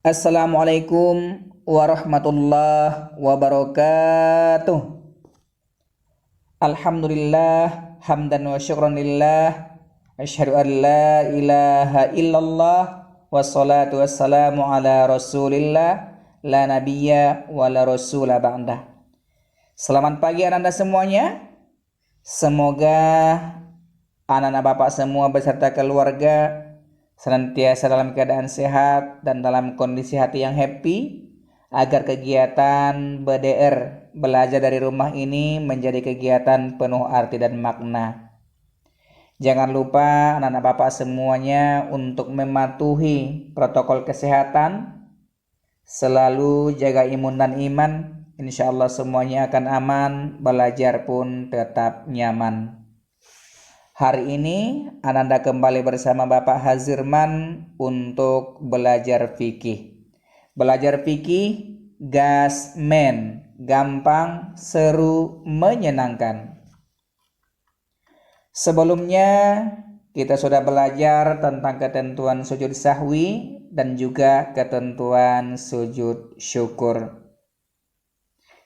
Assalamualaikum warahmatullahi wabarakatuh. Alhamdulillah hamdan wa syukran lillah. Asyhadu an la ilaha illallah wassalatu wassalamu ala rasulillah la nabiyya wa la rasula ba'dah. Selamat pagi anak-anak semuanya. Semoga anak-anak Bapak semua beserta keluarga senantiasa dalam keadaan sehat dan dalam kondisi hati yang happy, agar kegiatan BDR belajar dari rumah ini menjadi kegiatan penuh arti dan makna. Jangan lupa anak-anak Bapak semuanya untuk mematuhi protokol kesehatan, selalu jaga imun dan iman. Insya Allah semuanya akan aman, belajar pun tetap nyaman. Hari ini Ananda kembali bersama Bapak Hazirman untuk belajar fikih. Belajar fikih gasmen, gampang, seru, menyenangkan. Sebelumnya kita sudah belajar tentang ketentuan sujud sahwi dan juga ketentuan sujud syukur.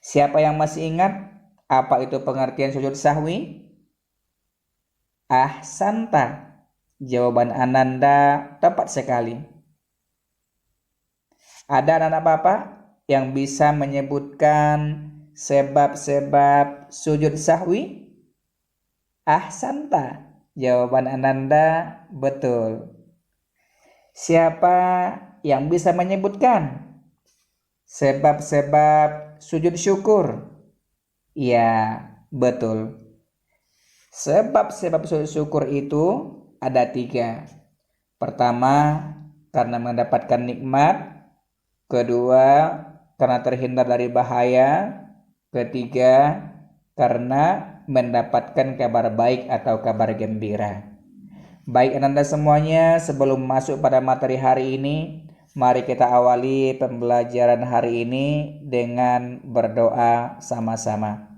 Siapa yang masih ingat apa itu pengertian sujud sahwi? Ahsanta, jawaban Ananda tepat sekali. Ada anak-anak Bapak yang bisa menyebutkan sebab-sebab sujud sahwi? Ahsanta, jawaban Ananda betul. Siapa yang bisa menyebutkan sebab-sebab sujud syukur? Ya, betul. Sebab-sebab sujud syukur itu ada 3. Pertama, karena mendapatkan nikmat. Kedua, karena terhindar dari bahaya. Ketiga, karena mendapatkan kabar baik atau kabar gembira. Baik Anda semuanya, sebelum masuk pada materi hari ini, mari kita awali pembelajaran hari ini dengan berdoa sama-sama.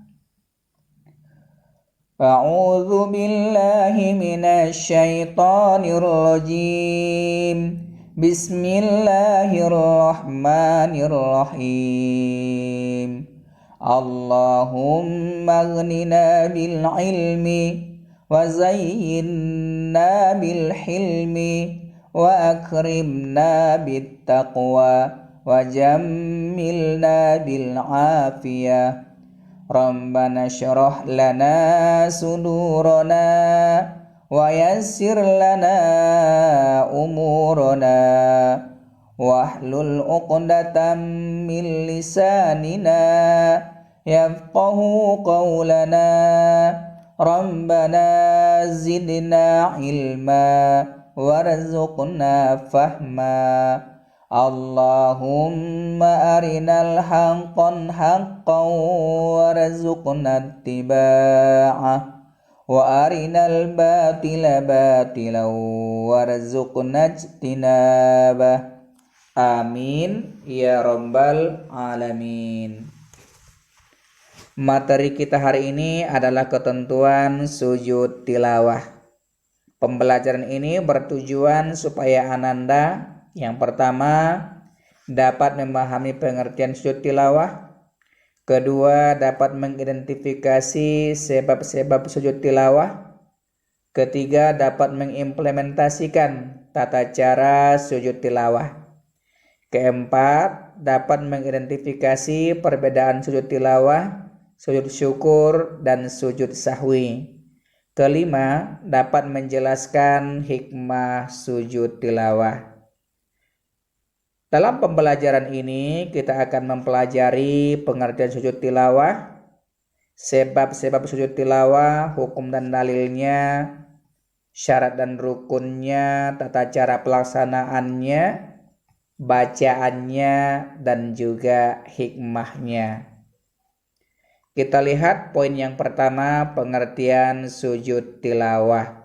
A'udzu billahi minasy syaithanir rajim. Bismillahirrahmanirrahim. Allahumma aghnina bil ilmi wa zayyinna bil hilmi wa akrimna bit taqwa wa jammilna bil afiyah. Rabbana syrah lana sudurana wa yassir lana umurana wahlul uqdatam min lisanina yafqahu qawlana. Rabbana zidna ilma warzuqna fahma. Allahumma arinal haqqan haqqan warzuqna ittiba'ah wa arinal batila batilan warzuqna ijtinabah. Amin ya rabbal alamin. Materi kita hari ini adalah ketentuan sujud tilawah. Pembelajaran ini bertujuan supaya Ananda yang pertama dapat memahami pengertian sujud tilawah. Kedua, dapat mengidentifikasi sebab-sebab sujud tilawah. Ketiga, dapat mengimplementasikan tata cara sujud tilawah. Keempat, dapat mengidentifikasi perbedaan sujud tilawah, sujud syukur, dan sujud sahwi. Kelima, dapat menjelaskan hikmah sujud tilawah. Dalam pembelajaran ini kita akan mempelajari pengertian sujud tilawah, sebab-sebab sujud tilawah, hukum dan dalilnya, syarat dan rukunnya, tata cara pelaksanaannya, bacaannya, dan juga hikmahnya. Kita lihat poin yang pertama, pengertian sujud tilawah.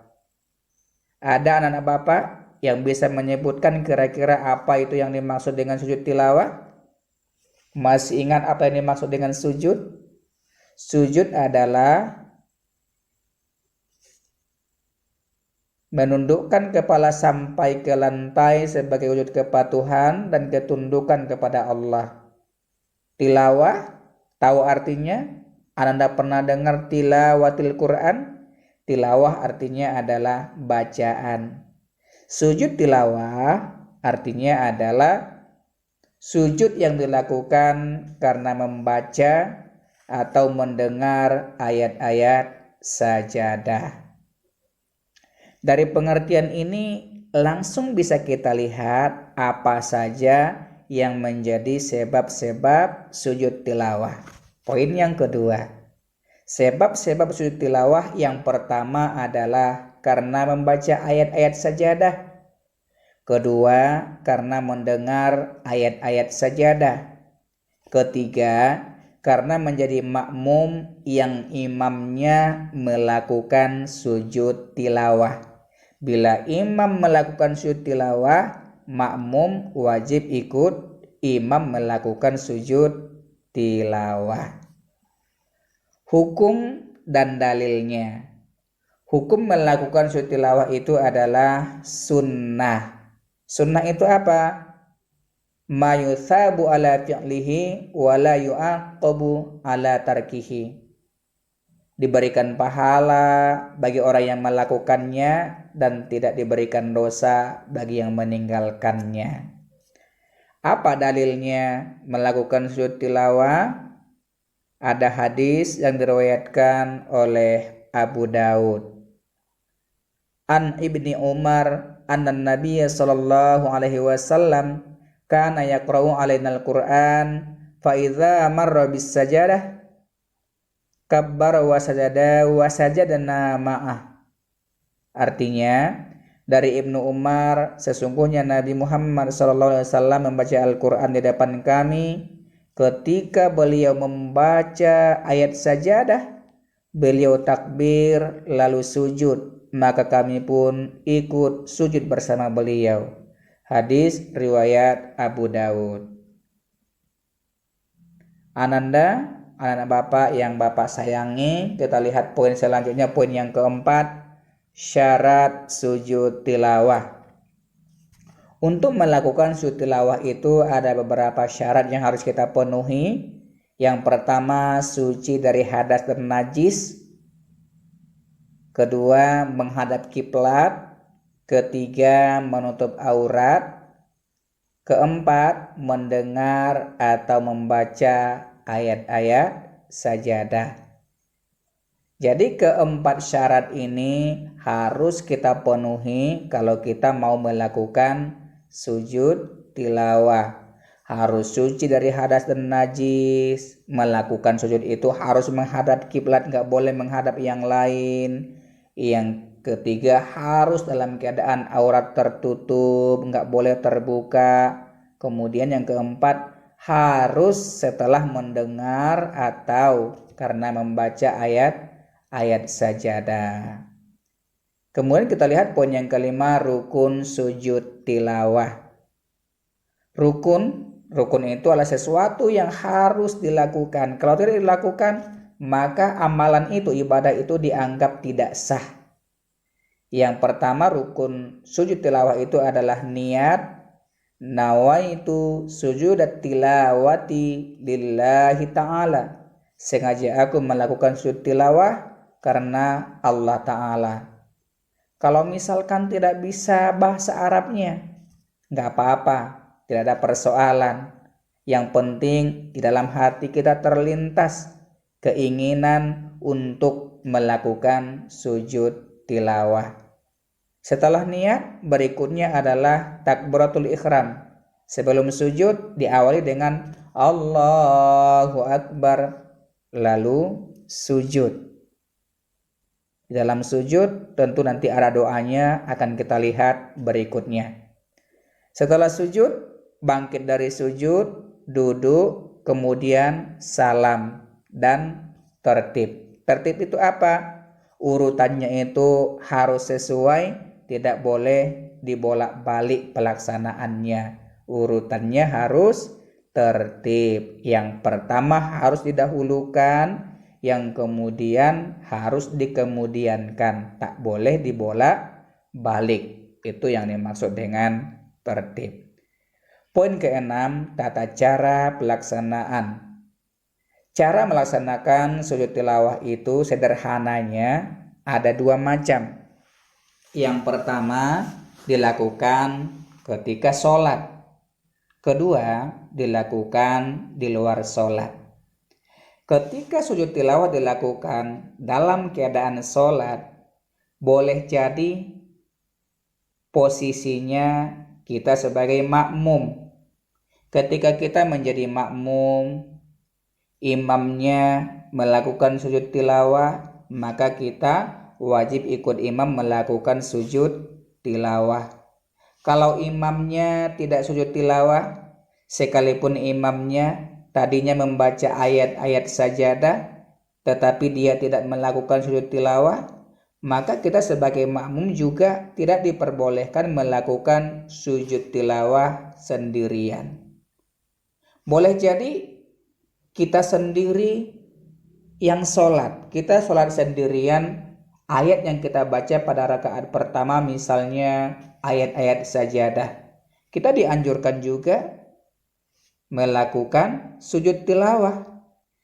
Ada anak-anak Bapak yang bisa menyebutkan kira-kira apa itu yang dimaksud dengan sujud tilawah? Masih ingat apa yang dimaksud dengan sujud? Sujud adalah menundukkan kepala sampai ke lantai sebagai wujud kepatuhan dan ketundukan kepada Allah. Tilawah, tahu artinya? Anda pernah dengar tilawatil Quran? Tilawah artinya adalah bacaan. Sujud tilawah artinya adalah sujud yang dilakukan karena membaca atau mendengar ayat-ayat sajadah. Dari pengertian ini langsung bisa kita lihat apa saja yang menjadi sebab-sebab sujud tilawah. Poin yang kedua, sebab-sebab sujud tilawah yang pertama adalah karena membaca ayat-ayat sajadah. Kedua, karena mendengar ayat-ayat sajadah. Ketiga, karena menjadi makmum yang imamnya melakukan sujud tilawah. Bila imam melakukan sujud tilawah, makmum wajib ikut imam melakukan sujud tilawah. Hukum dan dalilnya. Hukum melakukan sujud tilawah itu adalah sunnah. Sunnah itu apa? Ma yuthabu ala fi'lihi wa la yu'aqabu ala tarkihi. Diberikan pahala bagi orang yang melakukannya dan tidak diberikan dosa bagi yang meninggalkannya. Apa dalilnya melakukan sujud tilawah? Ada hadis yang diriwayatkan oleh Abu Daud. An Ibni Umar anna Nabiya sallallahu alaihi wasallam kana yaqra'u alaina al-Qur'an fa idza marra bis sajadah kabbar wa sajadana ma'ah. Artinya, dari Ibnu Umar, sesungguhnya Nabi Muhammad SAW membaca Al-Quran di depan kami. Ketika beliau membaca ayat sajadah, beliau takbir lalu sujud, maka kami pun ikut sujud bersama beliau. Hadis riwayat Abu Daud. Ananda, anak-anak Bapak yang Bapak sayangi, kita lihat poin selanjutnya, poin yang keempat, syarat sujud tilawah. Untuk melakukan sujud tilawah itu ada beberapa syarat yang harus kita penuhi. Yang pertama, suci dari hadas dan najis. Kedua, menghadap kiblat. Ketiga, menutup aurat. Keempat, mendengar atau membaca ayat-ayat sajadah. Jadi keempat syarat ini harus kita penuhi kalau kita mau melakukan sujud tilawah. Harus suci dari hadas dan najis. Melakukan sujud itu harus menghadap kiblat, nggak boleh menghadap yang lain. Yang ketiga, harus dalam keadaan aurat tertutup, nggak boleh terbuka. Kemudian yang keempat, harus setelah mendengar atau karena membaca ayat sajadah. Kemudian kita lihat poin yang kelima, rukun sujud tilawah. Rukun itu adalah sesuatu yang harus dilakukan. Kalau tidak dilakukan, maka amalan itu, ibadah itu dianggap tidak sah. Yang pertama, rukun sujud tilawah itu adalah niat. Nawaitu sujudat tilawati lillahi ta'ala. Sengaja aku melakukan sujud tilawah karena Allah Ta'ala. Kalau misalkan tidak bisa bahasa Arabnya, nggak apa-apa, tidak ada persoalan. Yang penting di dalam hati kita terlintas keinginan untuk melakukan sujud tilawah. Setelah niat, berikutnya adalah takbiratul ihram. Sebelum sujud diawali dengan Allahu Akbar, lalu sujud. Di dalam sujud tentu nanti ada doanya, akan kita lihat berikutnya. Setelah sujud, bangkit dari sujud, duduk, kemudian salam dan tertib. Tertib itu apa? Urutannya itu harus sesuai, tidak boleh dibolak-balik pelaksanaannya. Urutannya harus tertib. Yang pertama harus didahulukan, yang kemudian harus dikemudiankan. Tak boleh balik. Itu yang dimaksud dengan tertib. Poin keenam, tata cara pelaksanaan. Cara melaksanakan sujud tilawah itu sederhananya ada dua macam. Yang pertama dilakukan ketika sholat. Kedua dilakukan di luar sholat. Ketika sujud tilawah dilakukan dalam keadaan sholat, boleh jadi posisinya kita sebagai makmum. Ketika kita menjadi makmum, imamnya melakukan sujud tilawah, maka kita wajib ikut imam melakukan sujud tilawah. Kalau imamnya tidak sujud tilawah, sekalipun imamnya tadinya membaca ayat-ayat sajadah, tetapi dia tidak melakukan sujud tilawah, maka kita sebagai makmum juga tidak diperbolehkan melakukan sujud tilawah sendirian. Boleh jadi kita sendiri yang sholat, kita sholat sendirian, ayat yang kita baca pada rakaat pertama misalnya ayat-ayat sajadah, kita dianjurkan juga melakukan sujud tilawah.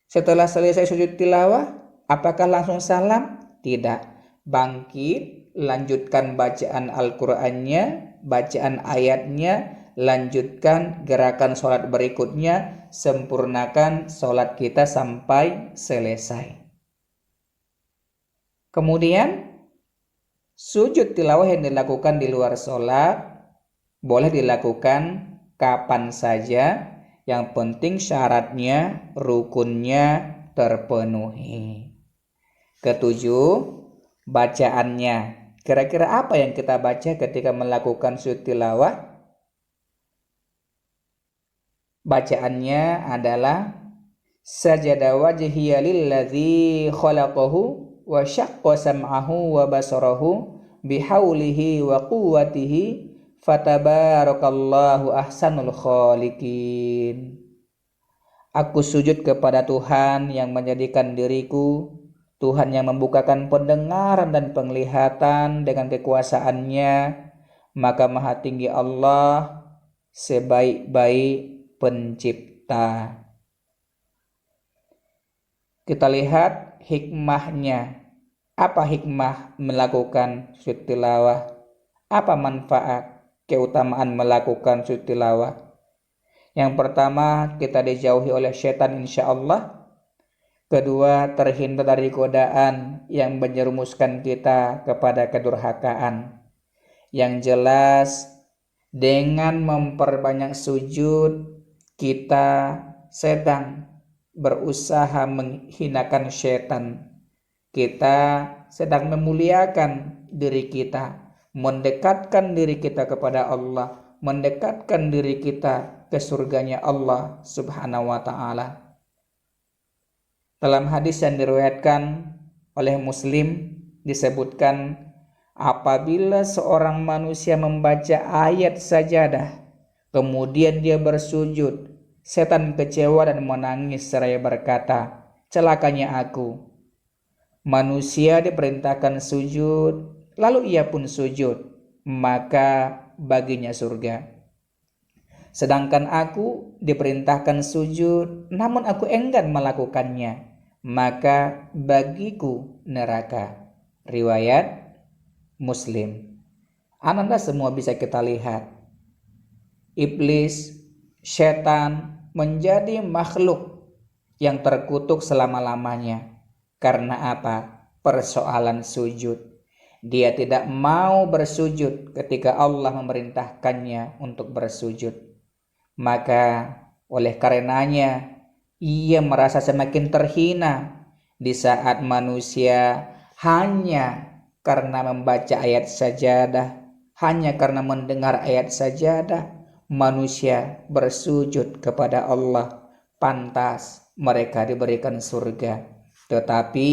Setelah selesai sujud tilawah, apakah langsung salam? Tidak. Bangkit, lanjutkan bacaan Al-Qur'annya, bacaan ayatnya, lanjutkan gerakan sholat berikutnya, sempurnakan sholat kita sampai selesai. Kemudian sujud tilawah yang dilakukan di luar sholat boleh dilakukan kapan saja, yang penting syaratnya, rukunnya terpenuhi. Ketujuh, bacaannya. Kira-kira apa yang kita baca ketika melakukan sujud tilawah? Bacaannya adalah sajada wajhiya lilladzi khalaqahu wa syaqqa sam'ahu wa basarahu bihaulihi wa quwwatihi fatabarakallahu ahsanul khaliqin. Aku sujud kepada Tuhan yang menjadikan diriku, Tuhan yang membukakan pendengaran dan penglihatan dengan kekuasaannya, maka maha tinggi Allah sebaik-baik pencipta. Kita lihat hikmahnya. Apa hikmah melakukan sujud tilawah? Apa manfaat, keutamaan melakukan sujud tilawah? Yang pertama, kita dijauhi oleh setan insyaallah. Kedua, terhindar dari godaan yang menjerumuskan kita kepada kedurhakaan. Yang jelas, dengan memperbanyak sujud, kita sedang berusaha menghinakan setan. Kita sedang memuliakan diri kita, mendekatkan diri kita kepada Allah, mendekatkan diri kita ke surganya Allah Subhanahu wa ta'ala. Dalam hadis yang diriwayatkan oleh Muslim disebutkan, apabila seorang manusia membaca ayat sajadah, kemudian dia bersujud, setan kecewa dan menangis seraya berkata, celakanya aku. Manusia diperintahkan sujud, lalu ia pun sujud, maka baginya surga. Sedangkan aku diperintahkan sujud, namun aku enggan melakukannya, maka bagiku neraka. Riwayat Muslim. Ananda semua bisa kita lihat, iblis, setan menjadi makhluk yang terkutuk selama-lamanya. Karena apa? Persoalan sujud. Dia tidak mau bersujud ketika Allah memerintahkannya untuk bersujud. Maka oleh karenanya ia merasa semakin terhina di saat manusia hanya karena membaca ayat sajadah, hanya karena mendengar ayat sajadah, manusia bersujud kepada Allah. Pantas mereka diberikan surga. Tetapi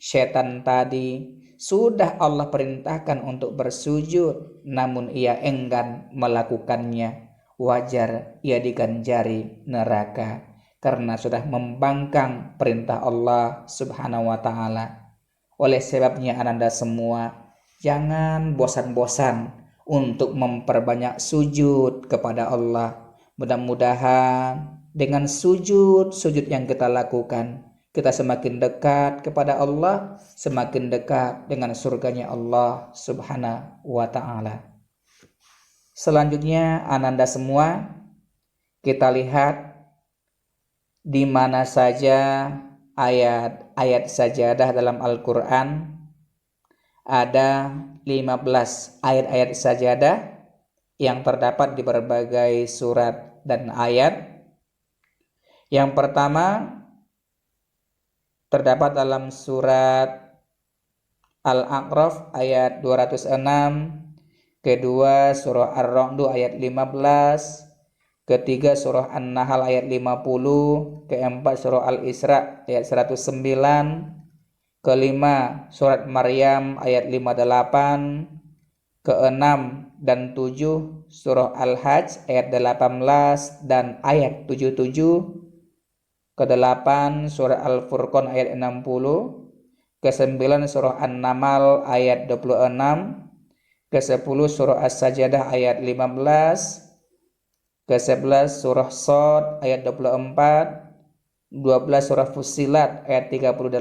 setan tadi sudah Allah perintahkan untuk bersujud, namun ia enggan melakukannya. Wajar ia diganjari neraka karena sudah membangkang perintah Allah Subhanahu wa ta'ala. Oleh sebabnya Ananda semua, Jangan bosan-bosan untuk memperbanyak sujud kepada Allah. Mudah-mudahan dengan sujud-sujud yang kita lakukan, kita semakin dekat kepada Allah, semakin dekat dengan surganya Allah Subhanahu wa ta'ala. Selanjutnya, ananda semua, kita lihat di mana saja ayat-ayat sajadah dalam Al-Quran. Ada 15 ayat-ayat sajadah yang terdapat di berbagai surat dan ayat. Yang pertama terdapat dalam surat Al-A'raf ayat 206, kedua surah Ar-Ra'd ayat 15, ketiga surah An-Nahl ayat 50, keempat surah Al-Isra ayat 109, kelima surat Maryam ayat 58, keenam dan 7 surah Al-Hajj ayat 18 dan ayat 77, kedelapan surah Al-Furqan ayat 60, ke-9 surah An-Naml ayat 26, ke-10 surah As-Sajadah ayat 15, ke-11 surah Shad ayat 24, 12 surah Fussilat ayat 38,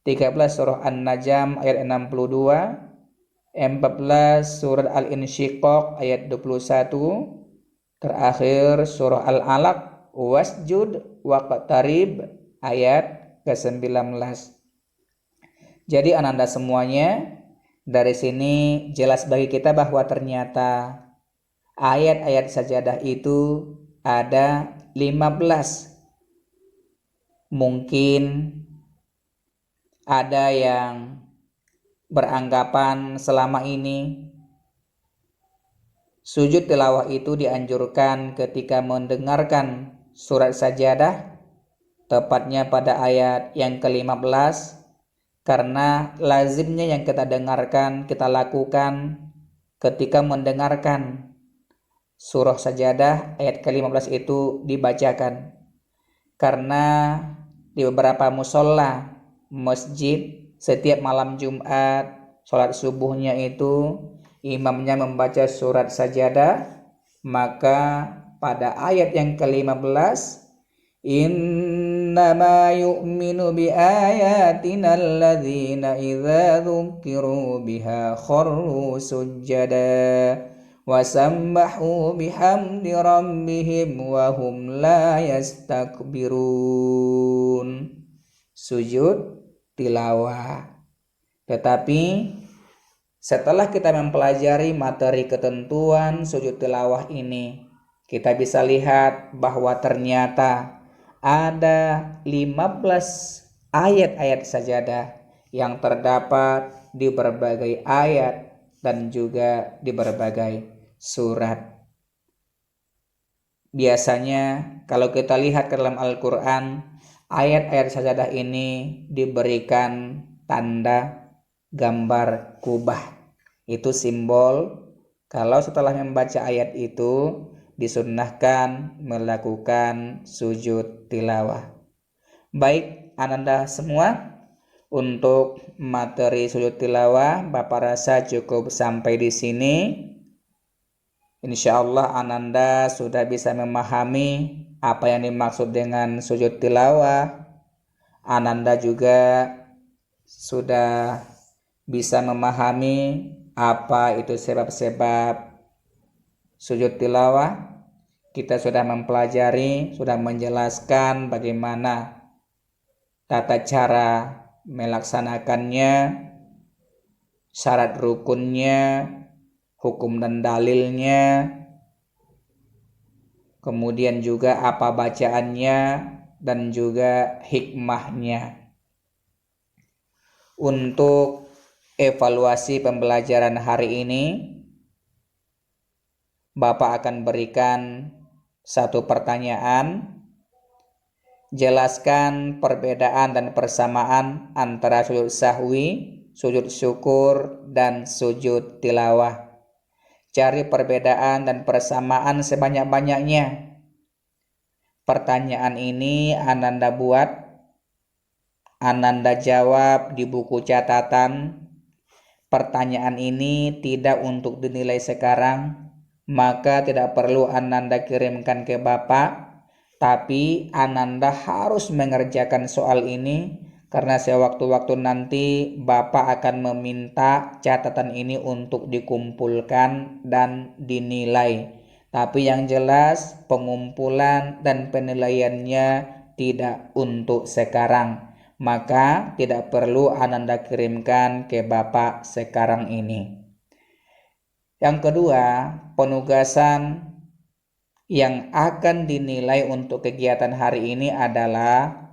13 surah An-Najm ayat 62, 14 surah Al-Insyiqaq ayat 21, terakhir surah Al-Alaq wasjud waqtarib ayat ke-19. Jadi ananda semuanya, dari sini jelas bagi kita bahwa ternyata ayat-ayat sajadah itu ada 15. Mungkin ada yang beranggapan selama ini sujud tilawah itu dianjurkan ketika mendengarkan surat sajadah, tepatnya pada ayat yang ke-15, karena lazimnya yang kita dengarkan, kita lakukan ketika mendengarkan surah sajadah ayat ke-15 itu dibacakan. Karena di beberapa musola masjid setiap malam Jumat sholat subuhnya itu imamnya membaca surat sajadah, maka pada ayat yang ke-15, innama yu'minu biayatina alladzina idza dzukiru biha kharru sujjada wasambahu bihamdi rabbihim wa hum la yastakbirun. Sujud tilawah. Tetapi setelah kita mempelajari materi ketentuan sujud tilawah ini, kita bisa lihat bahwa ternyata ada 15 ayat-ayat sajadah yang terdapat di berbagai ayat dan juga di berbagai surat. Biasanya kalau kita lihat ke dalam Al-Quran, ayat-ayat sajadah ini diberikan tanda gambar kubah. Itu simbol kalau setelah membaca ayat itu disunnahkan melakukan sujud tilawah. Baik ananda semua, untuk materi sujud tilawah Bapak rasa cukup sampai di sini. Insyaallah ananda sudah bisa memahami apa yang dimaksud dengan sujud tilawah. Ananda juga sudah bisa memahami apa itu sebab-sebab sujud tilawah. Kita sudah mempelajari, sudah menjelaskan bagaimana tata cara melaksanakannya, syarat rukunnya, hukum dan dalilnya, kemudian juga apa bacaannya dan juga hikmahnya. Untuk evaluasi pembelajaran hari ini, Bapak akan berikan satu pertanyaan. Jelaskan perbedaan dan persamaan antara sujud sahwi, sujud syukur, dan sujud tilawah. Cari perbedaan dan persamaan sebanyak-banyaknya. Pertanyaan ini ananda buat, ananda jawab di buku catatan, pertanyaan ini tidak untuk dinilai sekarang, maka tidak perlu Ananda kirimkan ke Bapak, tapi Ananda harus mengerjakan soal ini karena sewaktu-waktu nanti Bapak akan meminta catatan ini untuk dikumpulkan dan dinilai. Tapi yang jelas pengumpulan dan penilaiannya tidak untuk sekarang. Maka tidak perlu Ananda kirimkan ke Bapak sekarang ini. Yang kedua, penugasan yang akan dinilai untuk kegiatan hari ini adalah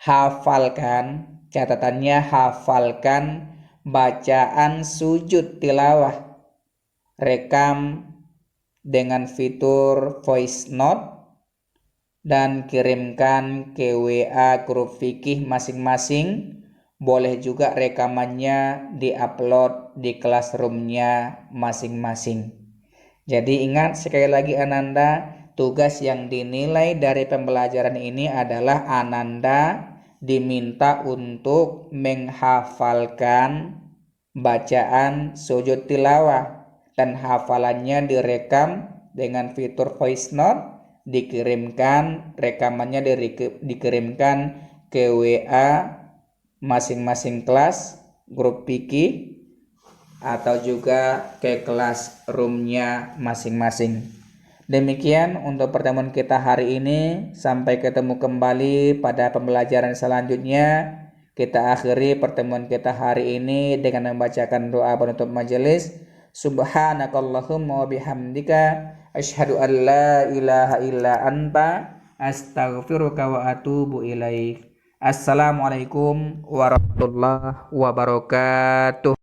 hafalkan, catatannya hafalkan bacaan sujud tilawah, rekam dengan fitur voice note dan kirimkan ke WA grup fikih masing-masing. Boleh juga rekamannya diupload di classroomnya masing-masing. Jadi ingat sekali lagi Ananda, tugas yang dinilai dari pembelajaran ini adalah Ananda diminta untuk menghafalkan bacaan sujud tilawah dan hafalannya direkam dengan fitur voice note, dikirimkan rekamannya dikirimkan ke WA masing-masing kelas grup fikih atau juga ke kelas roomnya masing-masing. Demikian untuk pertemuan kita hari ini. Sampai ketemu kembali pada pembelajaran selanjutnya. Kita akhiri pertemuan kita hari ini dengan membacakan doa penutup majelis. Subhanakallahumma wa bihamdika asyhadu an la ilaha illa anta astaghfiruka wa atubu ilaik. Assalamualaikum warahmatullahi wabarakatuh.